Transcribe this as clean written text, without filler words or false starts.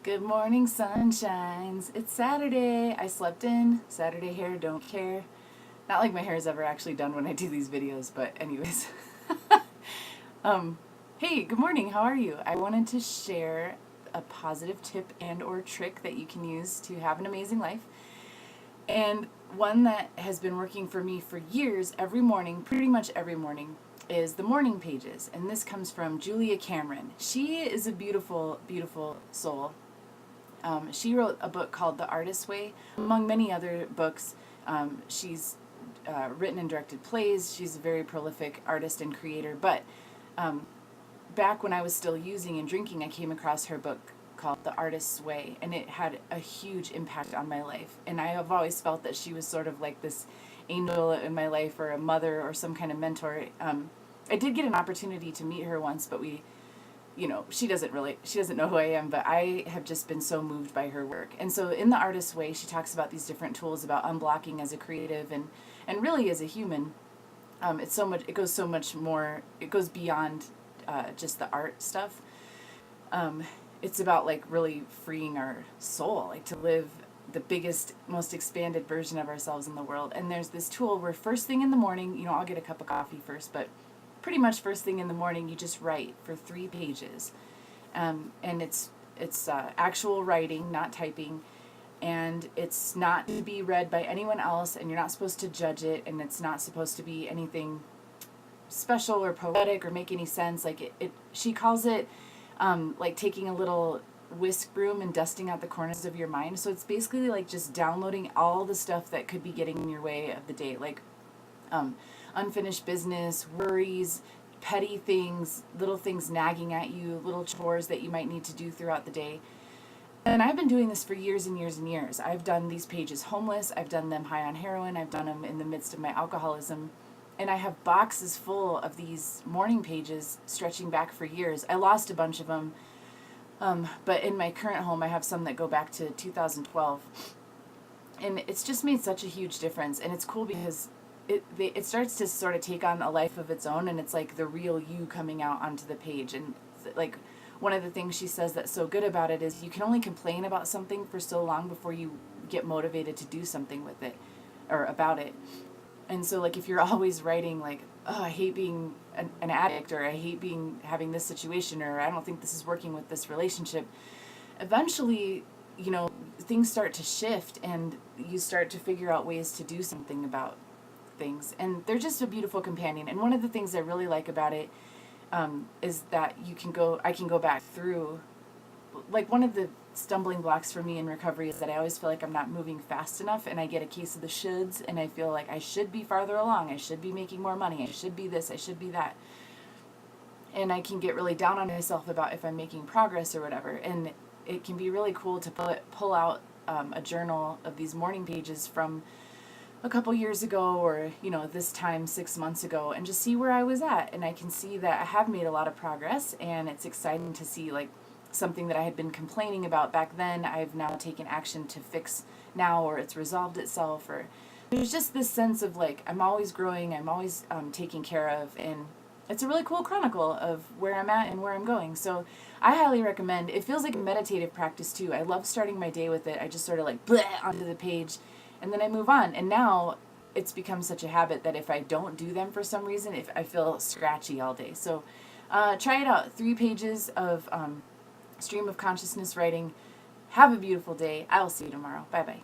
Good morning, sunshines. It's Saturday. I slept in. Saturday hair, don't care. Not like my hair is ever actually done when I do these videos, but anyways. um, hey, good morning. How are you? I wanted to share a positive tip and or trick that you can use to have an amazing life. And one that has been working for me for years, every morning, pretty much every morning, is the morning pages. And this comes from Julia Cameron. She is a beautiful, beautiful soul. She wrote a book called The Artist's Way. Among many other books, she's written and directed plays. She's a very prolific artist and creator. But back when I was still using and drinking, I came across her book called The Artist's Way, and it had a huge impact on my life. And I have always felt that she was sort of like this angel in my life, or a mother, or some kind of mentor. I did get an opportunity to meet her once, but she doesn't know who I am, but I have just been so moved by her work. And so in The Artist's Way, she talks about these different tools about unblocking as a creative and really as a human. It goes so much more, it goes beyond just the art stuff. It's about like really freeing our soul, like to live the biggest, most expanded version of ourselves in the world. And there's this tool where first thing in the morning, I'll get a cup of coffee first, but pretty much first thing in the morning, you just write for 3 pages. And it's actual writing, not typing. And it's not to be read by anyone else, and you're not supposed to judge it, and it's not supposed to be anything special or poetic or make any sense. Like she calls it like taking a little whisk broom and dusting out the corners of your mind. So it's basically like just downloading all the stuff that could be getting in your way of the day, like unfinished business, worries, petty things, little things nagging at you, little chores that you might need to do throughout the day. And I've been doing this for years and years and years. I've done these pages homeless. I've done them high on heroin. I've done them in the midst of my alcoholism. And I have boxes full of these morning pages stretching back for years. I lost a bunch of them. But in my current home, I have some that go back to 2012. And it's just made such a huge difference. And it's cool because it starts to sort of take on a life of its own, and it's like the real you coming out onto the page. And like one of the things she says that's so good about it is you can only complain about something for so long before you get motivated to do something with it or about it. And so like if you're always writing like, oh, I hate being an addict, or I hate having this situation, or I don't think this is working with this relationship, eventually things start to shift and you start to figure out ways to do something about things. And they're just a beautiful companion. And one of the things I really like about it is that I can go back through, like one of the stumbling blocks for me in recovery is that I always feel like I'm not moving fast enough, and I get a case of the shoulds, and I feel like I should be farther along, I should be making more money, I should be this, I should be that. And I can get really down on myself about if I'm making progress or whatever. And it can be really cool to pull out a journal of these morning pages from a couple years ago, or this time 6 months ago, and just see where I was at. And I can see that I have made a lot of progress, and it's exciting to see like something that I had been complaining about back then, I've now taken action to fix now, or it's resolved itself, or there's just this sense of like I'm always growing, I'm always taking care of, and it's a really cool chronicle of where I'm at and where I'm going. So I highly recommend. It feels like a meditative practice too. I love starting my day with it. I just sort of like bleh onto the page, and then I move on. And now it's become such a habit that if I don't do them for some reason, if I feel scratchy all day. So try it out. 3 pages of stream of consciousness writing. Have a beautiful day. I'll see you tomorrow. Bye bye.